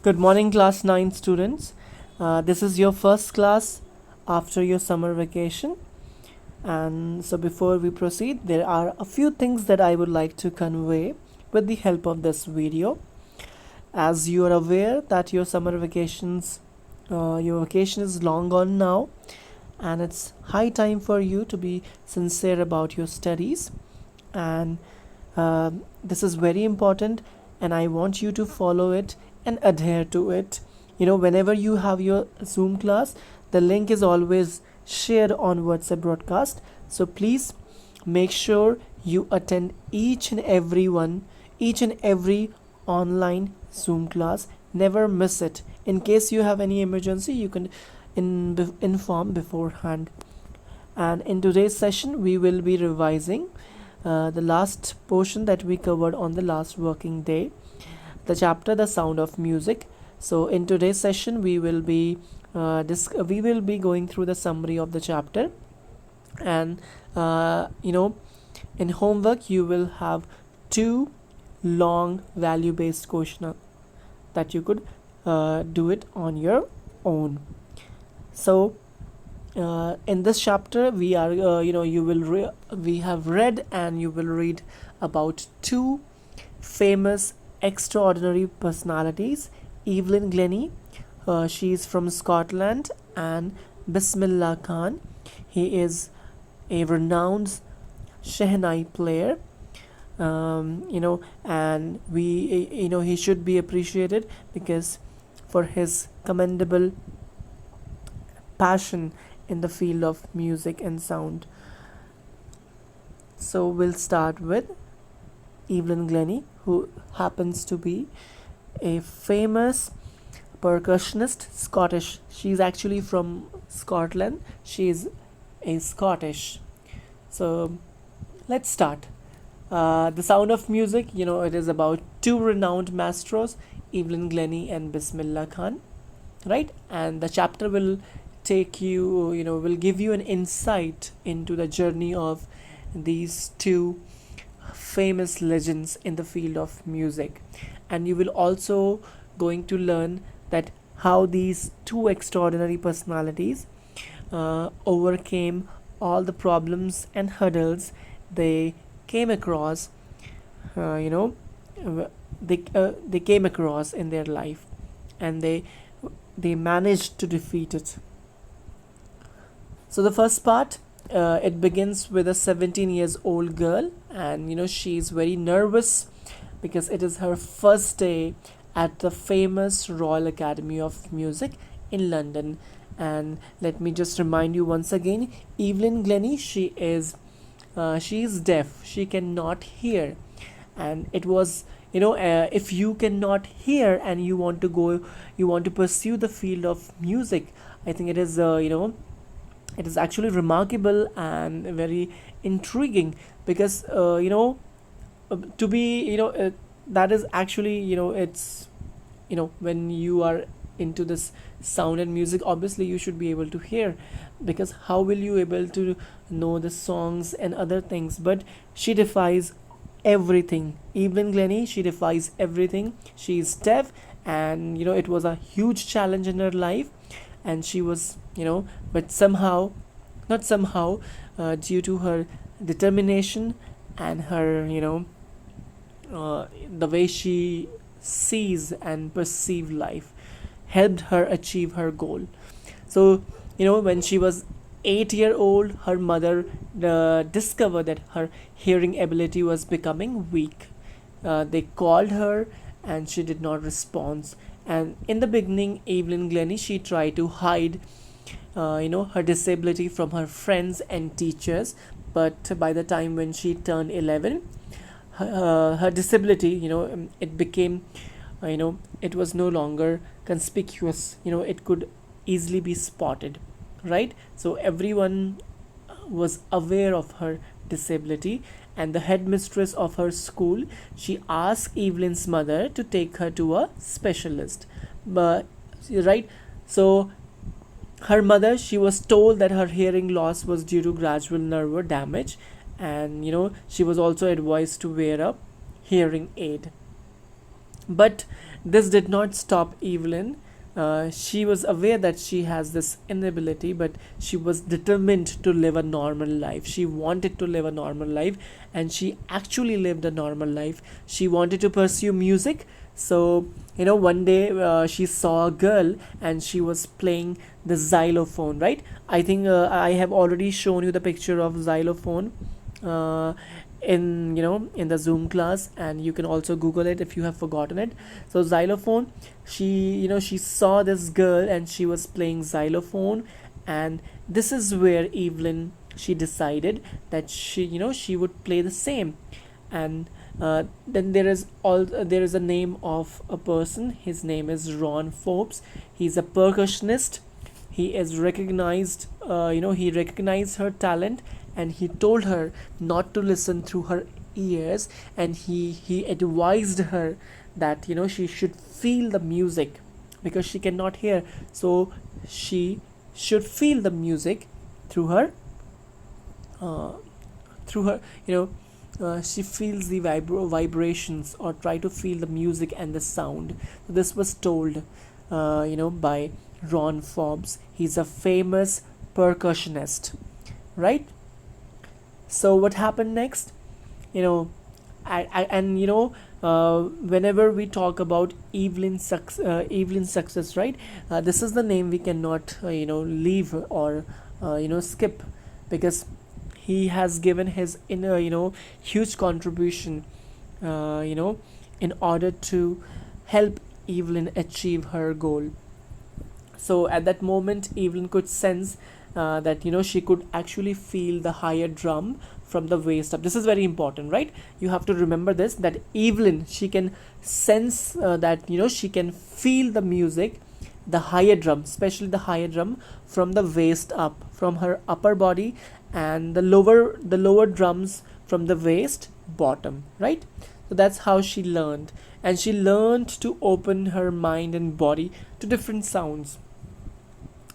Good morning, class 9 students. This is your first class after your summer vacation. And so, before we proceed, there are a few things that I would like to convey with the help of this video. As you are aware that your summer vacations, your vacation is long gone now, and it's high time for you to be sincere about your studies. And this is very important, and I want you to follow it and adhere to it. Whenever you have your Zoom class, the link is always shared on WhatsApp broadcast. So please make sure you attend each and every online Zoom class. Never miss it. In case you have any emergency, you can inform beforehand. And in today's session, we will be revising the last portion that we covered on the last working day, the chapter The Sound of Music. So in today's session, we will be going through the summary of the chapter, and in homework you will have two long value-based questions that you could do it on your own. So in this chapter, we have read and you will read about two famous extraordinary personalities: Evelyn Glennie, she is from Scotland, and Bismillah Khan. He is a renowned Shehnai player. And he should be appreciated because for his commendable passion in the field of music and sound. So we'll start with Evelyn Glennie, who happens to be a famous percussionist, Scottish. She's actually from Scotland. She is a Scottish. So let's start. The Sound of Music, it is about two renowned maestros, Evelyn Glennie and Bismillah Khan, right? And the chapter will will give you an insight into the journey of these two famous legends in the field of music. And you will also going to learn that how these two extraordinary personalities overcame all the problems and hurdles they came across they came across in their life, and they managed to defeat it. So the first part, it begins with a 17 years old girl, and she's very nervous because it is her first day at the famous Royal Academy of Music in London. And let me just remind you once again, Evelyn Glennie, she is deaf. She cannot hear, and it was if you cannot hear and you want to pursue the field of music, I think it is it is actually remarkable and very intriguing because to be that is actually it's when you are into this sound and music, obviously you should be able to hear, because how will you able to know the songs and other things? But she defies everything. Evelyn Glennie, she defies everything. She is deaf, and it was a huge challenge in her life, and she was but somehow, not somehow, due to her determination and her the way she sees and perceive life, helped her achieve her goal. So when she was 8 year old, her mother discovered that her hearing ability was becoming weak. They called her and she did not respond. And in the beginning, Evelyn Glennie, she tried to hide her disability from her friends and teachers. But by the time when she turned 11, her disability, it became it was no longer conspicuous. It could easily be spotted, right? So everyone was aware of her disability, and the headmistress of her school, she asked Evelyn's mother to take her to a specialist. But right, so her mother, she was told that her hearing loss was due to gradual nerve damage, and she was also advised to wear a hearing aid. But this did not stop Evelyn. She was aware that she has this inability, but she was determined to live a normal life. She wanted to live a normal life, and she actually lived a normal life. She wanted to pursue music. So, one day she saw a girl and she was playing the xylophone, right? I think I have already shown you the picture of xylophone. Uh, in the Zoom class, and you can also Google it if you have forgotten it. So xylophone, she saw this girl and she was playing xylophone, and this is where Evelyn, she decided that she would play the same. And then there is a name of a person. His name is Ron Forbes. He's a percussionist. He is recognized, he recognized her talent, and he told her not to listen through her ears, and he advised her that she should feel the music, because she cannot hear. So she should feel the music through her, uh, through her you know she feels the vibrations, or try to feel the music and the sound. So this was told by Ron Forbes. He's a famous percussionist, right? So what happened next? you know and whenever we talk about Evelyn's success, right? This is the name we cannot leave, or skip, because he has given his inner huge contribution, in order to help Evelyn achieve her goal. So at that moment, Evelyn could sense that she could actually feel the higher drum from the waist up. This is very important, right? You have to remember this, that Evelyn, she can sense that she can feel the music, the higher drum, especially the higher drum, from the waist up, from her upper body, and the lower drums from the waist bottom, right? So that's how she learned, and she learned to open her mind and body to different sounds.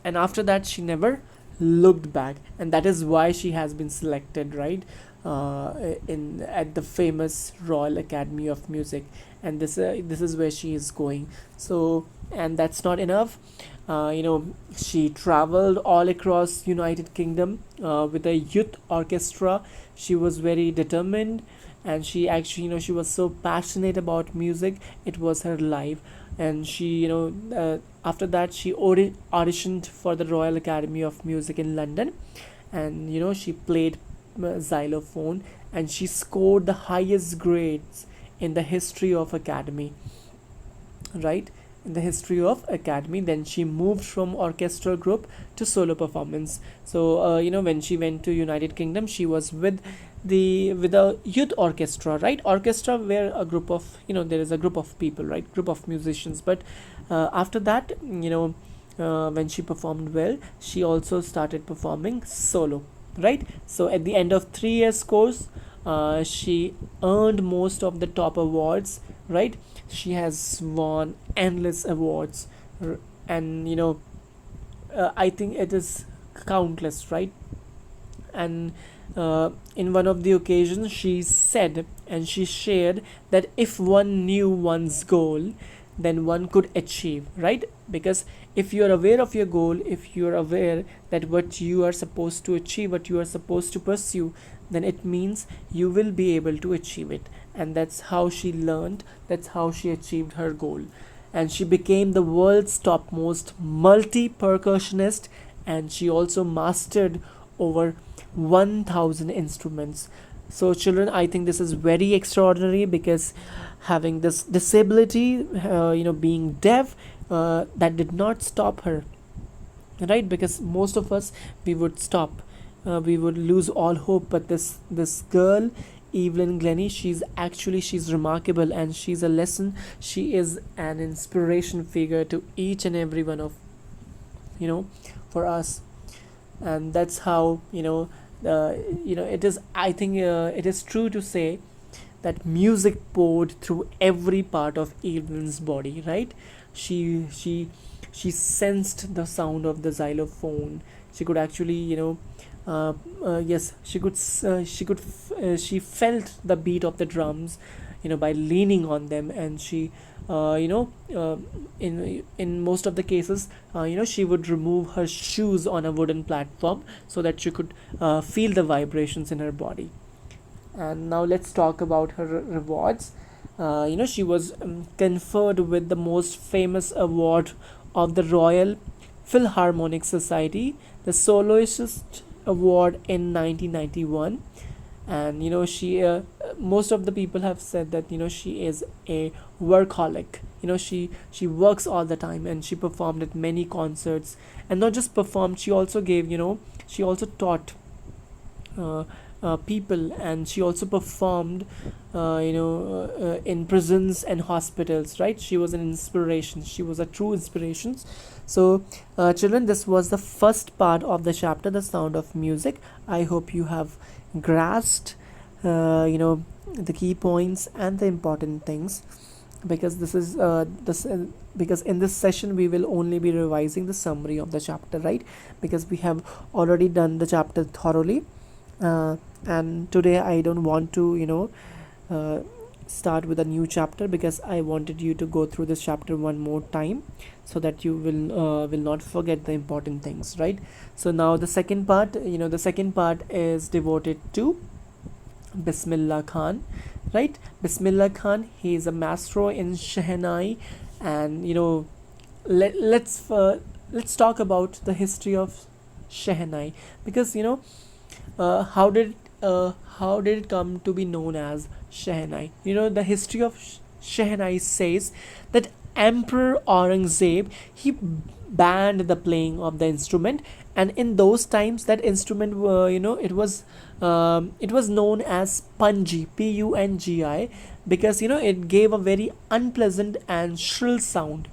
And after that, she never looked back, and that is why she has been selected, right? In At the famous Royal Academy of Music, and this is where she is going. So, and that's not enough. She traveled all across United Kingdom with a youth orchestra. She was very determined, and she actually, she was so passionate about music. It was her life. And she, after that, she auditioned for the Royal Academy of Music in London, and she played xylophone, and she scored the highest grades in the history of academy, right? In the history of academy. Then she moved from orchestral group to solo performance. So when she went to United Kingdom, she was with a youth orchestra, right? Orchestra where a group of, there is a group of people, right? Group of musicians. But after that, when she performed well, she also started performing solo, right? So at the end of 3 years course, she earned most of the top awards, right? She has won endless awards, and I think it is countless, right? And in one of the occasions, she said, and she shared, that if one knew one's goal, then one could achieve, right? Because if you are aware of your goal, if you are aware that what you are supposed to achieve, what you are supposed to pursue, then it means you will be able to achieve it. And that's how she learned, that's how she achieved her goal. And she became the world's topmost multi percussionist, and she also mastered over 1000 instruments. So children, I think this is very extraordinary, because having this disability, being deaf, that did not stop her, right? Because most of us, we would stop, we would lose all hope. But this girl, Evelyn Glennie, she's remarkable, and she's a lesson. She is an inspiration figure to each and every one of, for us. And that's how, it is, I think, it is true to say that music poured through every part of Evelyn's body, right? She sensed the sound of the xylophone. She could actually, yes, she felt the beat of the drums. by leaning on them, and she in most of the cases, she would remove her shoes on a wooden platform so that she could feel the vibrations in her body. And now let's talk about her rewards. She was conferred with the most famous award of the Royal Philharmonic Society, the Soloist Award in 1991. And she most of the people have said that she is a workaholic. She works all the time, and she performed at many concerts, and not just performed, she also gave she also taught uh, people, and she also performed in prisons and hospitals, right? She was an inspiration, she was a true inspiration. So children, this was the first part of the chapter, the sound of music. I hope you have grasped the key points and the important things, because this is this because in this session we will only be revising the summary of the chapter, right? Because we have already done the chapter thoroughly, and today I don't want to start with a new chapter, because I wanted you to go through this chapter one more time, so that you will not forget the important things, right? So now the second part, the second part is devoted to Bismillah Khan, right? Bismillah Khan, he is a maestro in Shehnai, and let's talk about the history of Shehnai, because how did it come to be known as Shehnai? The history of Shehnai says that Emperor Aurangzeb, he banned the playing of the instrument, and in those times that instrument it was known as pungi, pungi, because it gave a very unpleasant and shrill sound,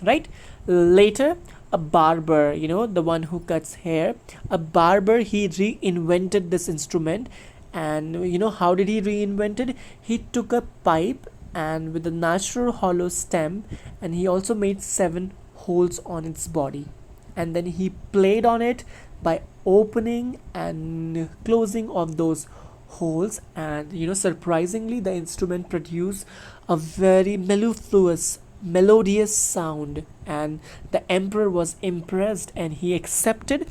right? Later, a barber, the one who cuts hair, a barber, he reinvented this instrument. And how did he reinvent it? He took a pipe, and with a natural hollow stem, and he also made 7 holes on its body, and then he played on it by opening and closing of those holes. And surprisingly, the instrument produced a very mellifluous, melodious sound, and the emperor was impressed, and he accepted,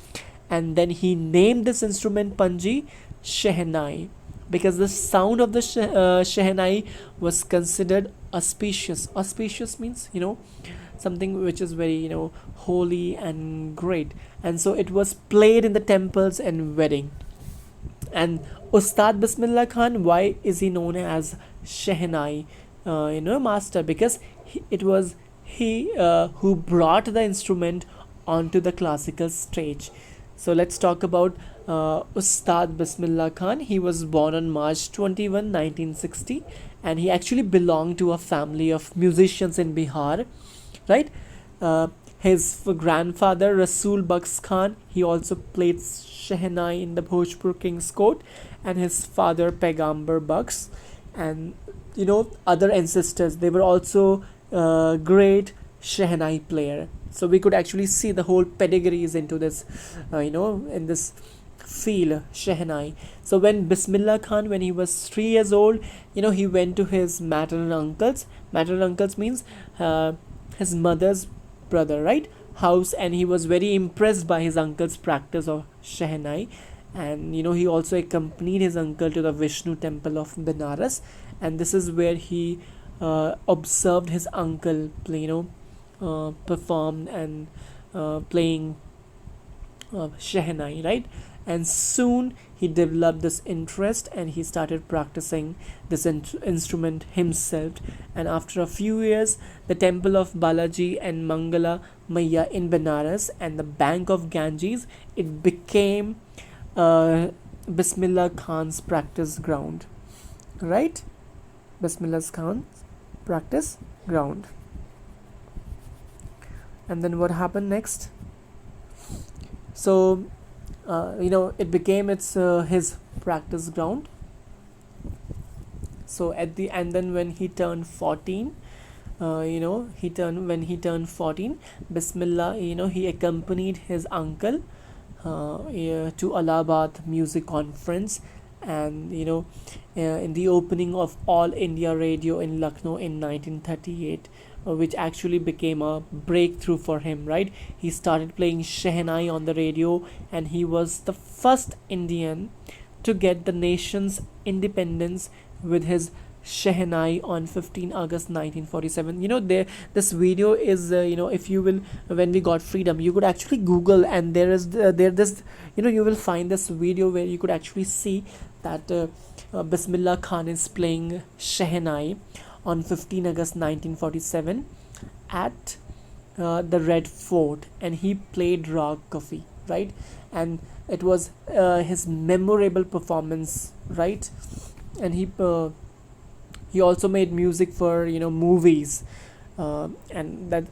and then he named this instrument Panji Shehnai, because the sound of the Shehnai was considered auspicious. Auspicious means something which is very holy and great, and so it was played in the temples and wedding. And Ustad Bismillah Khan, why is he known as Shehnai master? Because it was he who brought the instrument onto the classical stage. So let's talk about Ustad Bismillah Khan. He was born on March 21, 1960, and he actually belonged to a family of musicians in Bihar, right? His grandfather Rasul Baks Khan, he also played Shehnai in the Bhojpur King's Court, and his father Pegambar Baks, and other ancestors, they were also great Shehnai player. So we could actually see the whole pedigrees into this in this field, Shehnai. So when Bismillah Khan, when he was 3 years old, he went to his maternal uncles. Maternal uncles means his mother's brother, right, house, and he was very impressed by his uncle's practice of Shehnai. And he also accompanied his uncle to the Vishnu temple of Benares, and this is where he observed his uncle play, performed and playing Shehnai, right? And soon he developed this interest, and he started practicing this instrument himself. And after a few years, the temple of Balaji and Mangala Maya in Benares and the bank of Ganges, it became Bismillah Khan's practice ground, right? Bismillah Khan's practice ground. And then what happened next? So it became his practice ground. So and then when he turned 14, when he turned 14, Bismillah, he accompanied his uncle to Allahabad music conference, and in the opening of All India Radio in Lucknow in 1938, which actually became a breakthrough for him, right? He started playing Shehnai on the radio, and he was the first Indian to get the nation's independence with his Shehnai on 15 August 1947. This video is, if you will, when we got freedom, you could actually Google, and there is there this, you will find this video where you could actually see that Bismillah Khan is playing Shehnai on 15 August 1947 at the Red Fort, and he played Rag Kafi, right? And it was his memorable performance, right? And he also made music for movies, and that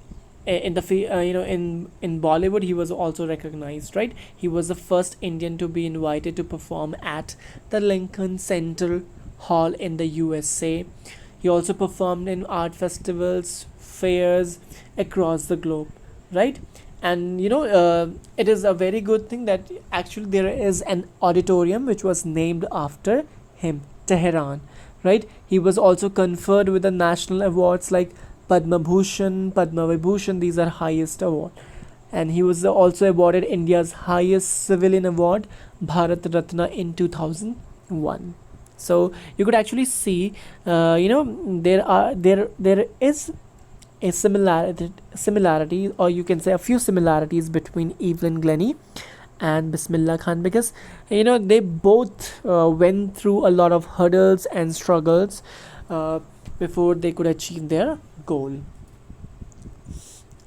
in the in Bollywood he was also recognized, right? He was the first Indian to be invited to perform at the Lincoln Center Hall in the USA. He also performed in art festivals, fairs across the globe, right? And it is a very good thing that actually there is an auditorium which was named after him, Tehran, right? He was also conferred with the national awards like Padma Bhushan, Padma Vibhushan. These are highest award, and he was also awarded India's highest civilian award, Bharat Ratna, in 2001. So you could actually see, there is a similarity, or you can say a few similarities between Evelyn Glennie and Bismillah Khan, because they both went through a lot of hurdles and struggles before they could achieve their goal.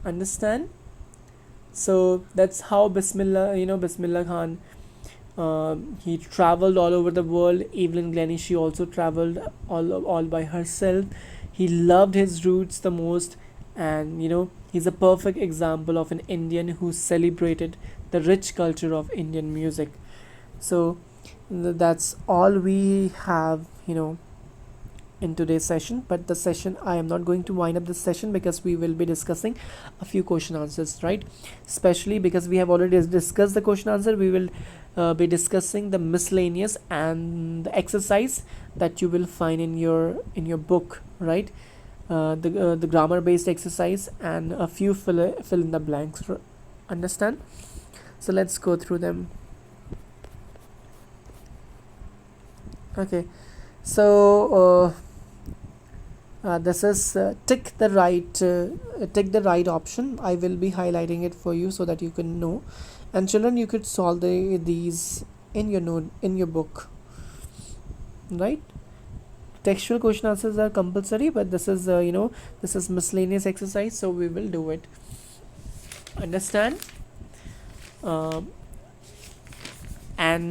Understand? So that's how Bismillah Khan, he traveled all over the world. Evelyn Glennie, she also traveled all by herself. He loved his roots the most, and he's a perfect example of an Indian who celebrated the rich culture of Indian music. So that's all we have in today's session. But the session, I am not going to wind up this session, because we will be discussing a few question answers, right? Especially because we have already discussed the question answer, we will be discussing the miscellaneous and the exercise that you will find in your book, right? The grammar based exercise and a few fill in the blanks. Understand? So let's go through them. Okay, so this is tick the right option. I will be highlighting it for you so that you can know, and children, you could solve these in your book, right? Textual question answers are compulsory, but this is this is miscellaneous exercise, so we will do it. Understand? And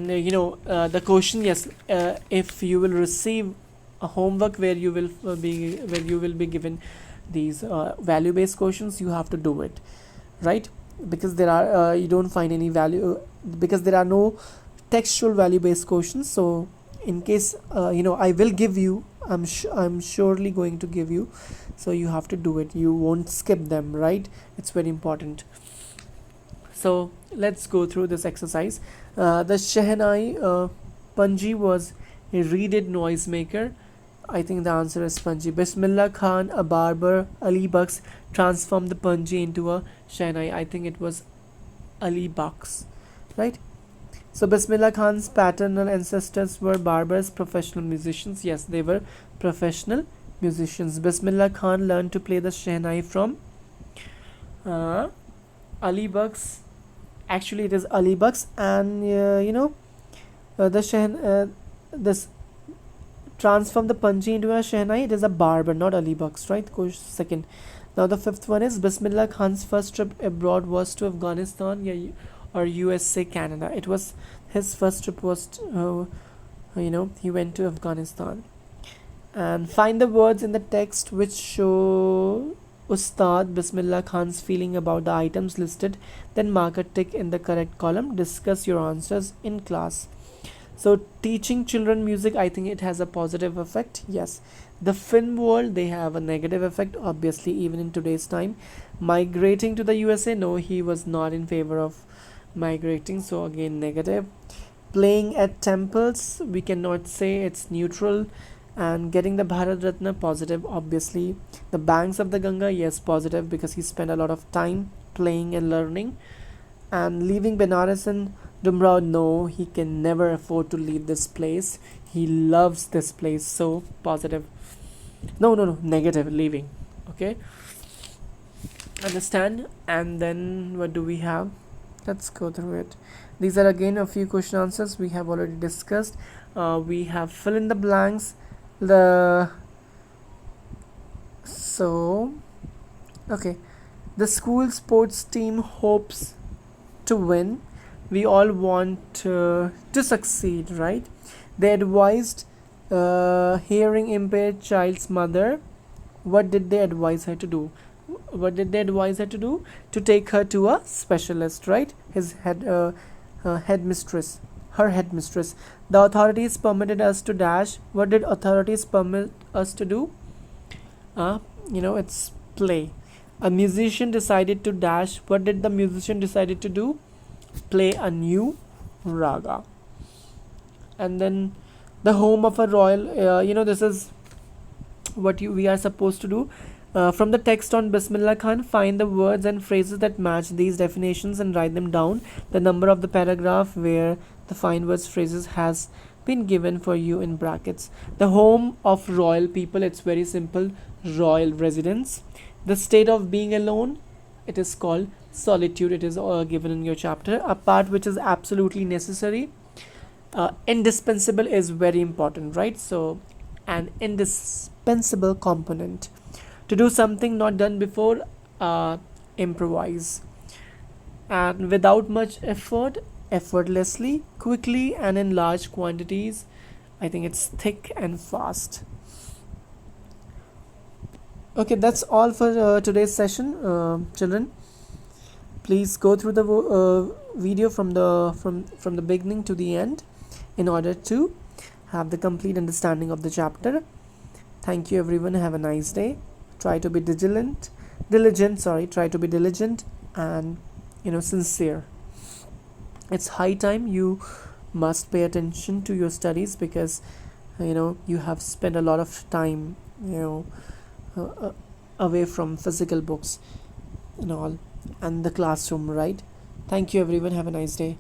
the question, yes, if you will receive a homework where you will be given these value based questions, you have to do it, right? Because there are you don't find any value, because there are no textual value based questions. So in case I will give you, I'm surely going to give you, so you have to do it. You won't skip them, right? It's very important. So let's go through this exercise. The Shehnai Panji was a reeded noisemaker. I think the answer is Panji. Bismillah Khan, a barber, Ali Bucks, transformed the Panji into a Shehnai. I think it was Ali Bucks, right? So Bismillah Khan's paternal ancestors were barbers, professional musicians. Yes, they were professional musicians. Bismillah Khan learned to play the Shehnai from Ali Bucks. Actually, it is Ali Bucks, and this transform the Panji into a Shehnai. It is a barber, not Ali Bucks, right? Second. Now the fifth one is Bismillah Khan's first trip abroad was to Afghanistan, or USA, Canada. It was his first trip was he went to Afghanistan. And find the words in the text which show Ustad Bismillah Khan's feeling about the items listed, then mark a tick in the correct column. Discuss your answers in class. So teaching children music, I think it has a positive effect. Yes. The film world, they have a negative effect, obviously, even in today's time. Migrating to the USA, no, he was not in favor of migrating, so again negative. Playing at temples, we cannot say, it's neutral. And getting the Bharat Ratna, positive, obviously. The banks of the Ganga, yes, positive, because he spent a lot of time playing and learning. And leaving Benares and Dumrao, no, he can never afford to leave this place. He loves this place, so positive. No, no, no, negative, leaving. Okay, understand. And then what do we have? Let's go through it. These are again a few question answers we have already discussed. We have fill in the blanks. The so okay, the school sports team hopes to win. We all want to succeed, right? They advised hearing impaired child's mother. What did they advise her to do? What did they advise her to do? To take her to a specialist, right? His headmistress, her headmistress. The authorities permitted us to dash. What did authorities permit us to do? It's play. A musician decided to dash. What did the musician decided to do? Play a new raga. And then the home of a royal. This is what we are supposed to do. From the text on Bismillah Khan, find the words and phrases that match these definitions and write them down. The number of the paragraph where the find words phrases has been given for you in brackets. The home of royal people, it's very simple, royal residence. The state of being alone, it is called solitude. It is given in your chapter. A part which is absolutely necessary. Indispensable is very important, right? So an indispensable component. To do something not done before, improvise. And without much effort, effortlessly, quickly, and in large quantities. I think it's thick and fast. Okay, that's all for today's session, children. Please go through the video from the beginning to the end in order to have the complete understanding of the chapter. Thank you, everyone. Have a nice day. Try to be try to be diligent and sincere. It's high time you must pay attention to your studies, because you have spent a lot of time away from physical books and all, and the classroom, right? Thank you, everyone. Have a nice day.